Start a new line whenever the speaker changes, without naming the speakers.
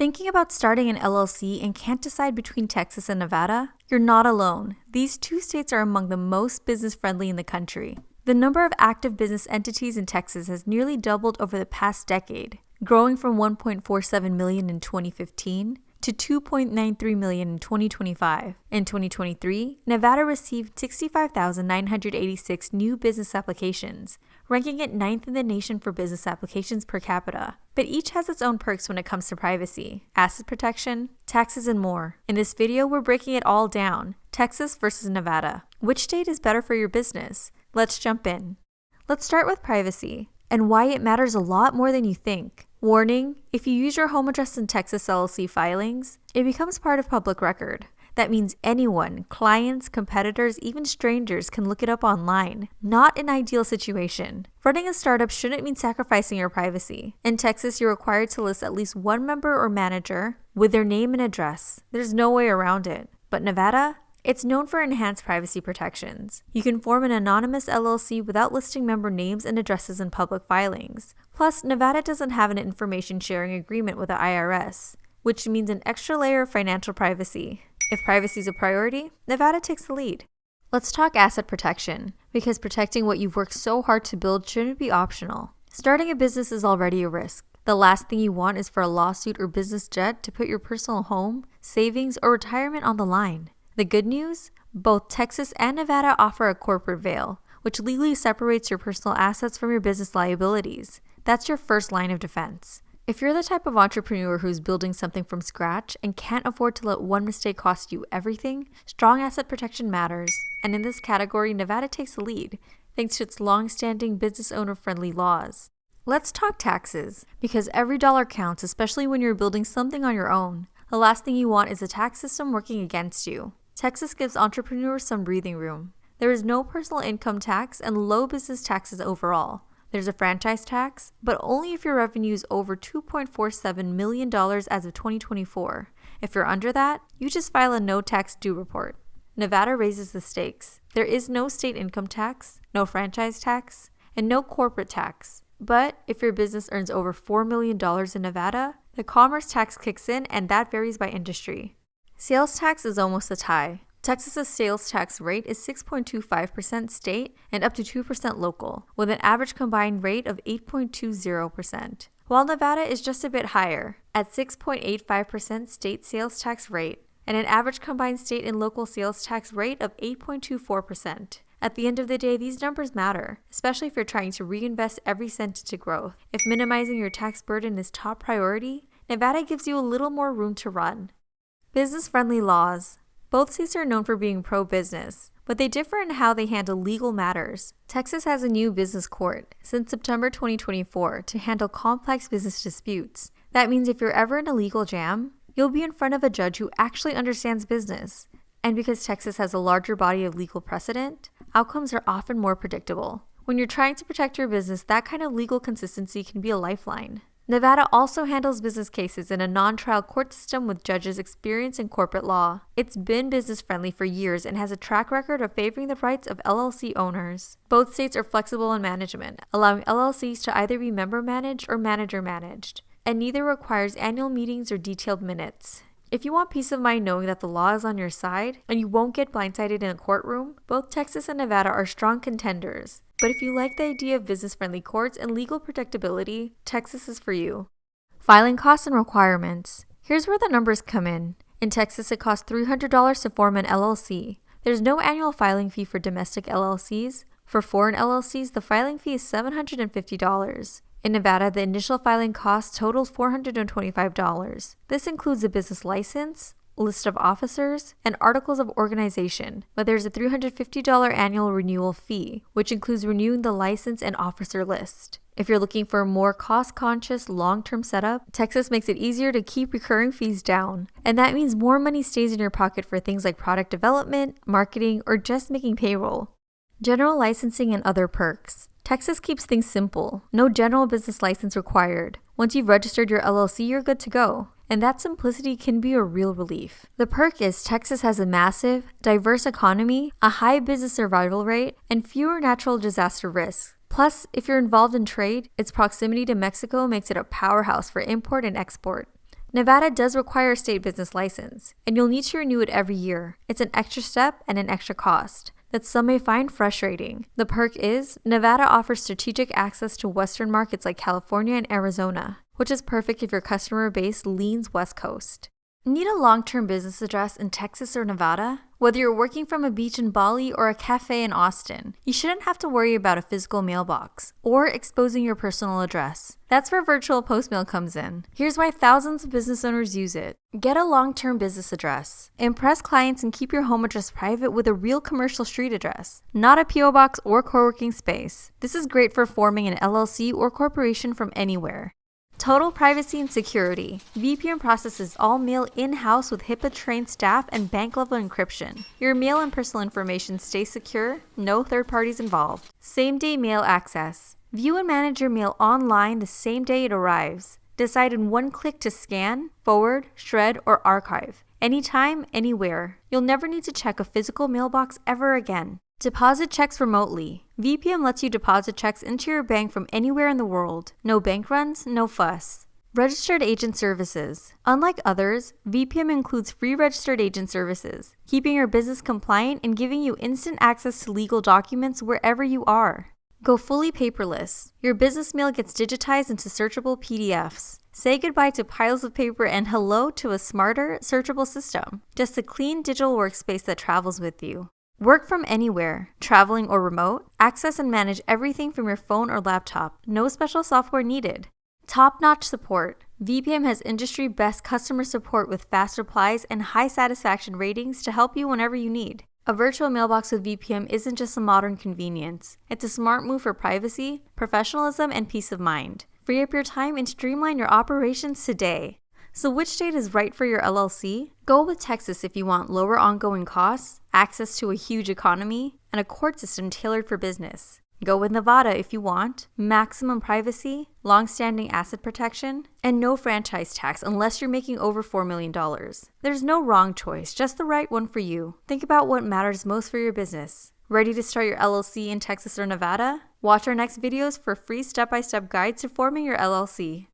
Thinking about starting an LLC and can't decide between Texas and Nevada? You're not alone. These two states are among the most business-friendly in the country. The number of active business entities in Texas has nearly doubled over the past decade, growing from 1.47 million in 2015 to 2.93 million in 2025. In 2023, Nevada received 65,986 new business applications, ranking it 9th in the nation for business applications per capita. But each has its own perks when it comes to privacy, asset protection, taxes, and more. In this video, we're breaking it all down. Texas versus Nevada. Which state is better for your business? Let's jump in. Let's start with privacy and why it matters a lot more than you think. Warning, if you use your home address in Texas LLC filings, it becomes part of public record. That means anyone, clients, competitors, even strangers can look it up online. Not an ideal situation. Running a startup shouldn't mean sacrificing your privacy. In Texas, you're required to list at least one member or manager with their name and address. There's no way around it. But Nevada? It's known for enhanced privacy protections. You can form an anonymous LLC without listing member names and addresses in public filings. Plus, Nevada doesn't have an information sharing agreement with the IRS, which means an extra layer of financial privacy. If privacy is a priority, Nevada takes the lead. Let's talk asset protection, because protecting what you've worked so hard to build shouldn't be optional. Starting a business is already a risk. The last thing you want is for a lawsuit or business jet to put your personal home, savings, or retirement on the line. The good news? Both Texas and Nevada offer a corporate veil, which legally separates your personal assets from your business liabilities. That's your first line of defense. If you're the type of entrepreneur who's building something from scratch and can't afford to let one mistake cost you everything, strong asset protection matters. And in this category, Nevada takes the lead, thanks to its long-standing business owner-friendly laws. Let's talk taxes, because every dollar counts, especially when you're building something on your own. The last thing you want is a tax system working against you. Texas gives entrepreneurs some breathing room. There is no personal income tax and low business taxes overall. There's a franchise tax, but only if your revenue is over $2.47 million as of 2024. If you're under that, you just file a no tax due report. Nevada raises the stakes. There is no state income tax, no franchise tax, and no corporate tax. But if your business earns over $4 million in Nevada, the commerce tax kicks in, and that varies by industry. Sales tax is almost a tie. Texas's sales tax rate is 6.25% state and up to 2% local, with an average combined rate of 8.20%, while Nevada is just a bit higher, at 6.85% state sales tax rate and an average combined state and local sales tax rate of 8.24%. At the end of the day, these numbers matter, especially if you're trying to reinvest every cent into growth. If minimizing your tax burden is top priority, Nevada gives you a little more room to run. Business-friendly laws. Both states are known for being pro-business, but they differ in how they handle legal matters. Texas has a new business court since September 2024 to handle complex business disputes. That means if you're ever in a legal jam, you'll be in front of a judge who actually understands business. And because Texas has a larger body of legal precedent, outcomes are often more predictable. When you're trying to protect your business, that kind of legal consistency can be a lifeline. Nevada also handles business cases in a non-trial court system with judges experienced in corporate law. It's been business-friendly for years and has a track record of favoring the rights of LLC owners. Both states are flexible in management, allowing LLCs to either be member-managed or manager-managed, and neither requires annual meetings or detailed minutes. If you want peace of mind knowing that the law is on your side and you won't get blindsided in a courtroom, both Texas and Nevada are strong contenders. But if you like the idea of business-friendly courts and legal predictability, Texas is for you. Filing costs and requirements. Here's where the numbers come in. In Texas, it costs $300 to form an LLC. There's no annual filing fee for domestic LLCs. For foreign LLCs, the filing fee is $750. In Nevada, the initial filing cost totals $425. This includes a business license, list of officers, and articles of organization, but there's a $350 annual renewal fee, which includes renewing the license and officer list. If you're looking for a more cost-conscious, long-term setup, Texas makes it easier to keep recurring fees down, and that means more money stays in your pocket for things like product development, marketing, or just making payroll. General licensing and other perks. Texas keeps things simple. No general business license required. Once you've registered your LLC, you're good to go. And that simplicity can be a real relief. The perk is Texas has a massive, diverse economy, a high business survival rate, and fewer natural disaster risks. Plus, if you're involved in trade, its proximity to Mexico makes it a powerhouse for import and export. Nevada does require a state business license, and you'll need to renew it every year. It's an extra step and an extra cost that some may find frustrating. The perk is, Nevada offers strategic access to Western markets like California and Arizona, which is perfect if your customer base leans West Coast. Need a long-term business address in Texas or Nevada? Whether you're working from a beach in Bali or a cafe in Austin, you shouldn't have to worry about a physical mailbox or exposing your personal address. That's where VirtualPostMail comes in. Here's why thousands of business owners use it. Get a long-term business address. Impress clients and keep your home address private with a real commercial street address, not a PO box or co-working space. This is great for forming an LLC or corporation from anywhere. Total privacy and security. VPN processes all mail in-house with HIPAA-trained staff and bank-level encryption. Your mail and personal information stay secure, no third parties involved. Same-day mail access. View and manage your mail online the same day it arrives. Decide in one click to scan, forward, shred, or archive. Anytime, anywhere. You'll never need to check a physical mailbox ever again. Deposit checks remotely. VPM lets you deposit checks into your bank from anywhere in the world. No bank runs, no fuss. Registered agent services. Unlike others, VPM includes free registered agent services, keeping your business compliant and giving you instant access to legal documents wherever you are. Go fully paperless. Your business mail gets digitized into searchable PDFs. Say goodbye to piles of paper and hello to a smarter, searchable system. Just a clean digital workspace that travels with you. Work from anywhere, traveling or remote. Access and manage everything from your phone or laptop. No special software needed. Top-notch support. VPM has industry-best customer support with fast replies and high satisfaction ratings to help you whenever you need. A virtual mailbox with VPM isn't just a modern convenience. It's a smart move for privacy, professionalism, and peace of mind. Free up your time and streamline your operations today. So which state is right for your LLC? Go with Texas if you want lower ongoing costs, access to a huge economy, and a court system tailored for business. Go with Nevada if you want maximum privacy, long-standing asset protection, and no franchise tax unless you're making over $4 million. There's no wrong choice, just the right one for you. Think about what matters most for your business. Ready to start your LLC in Texas or Nevada? Watch our next videos for free step-by-step guides to forming your LLC.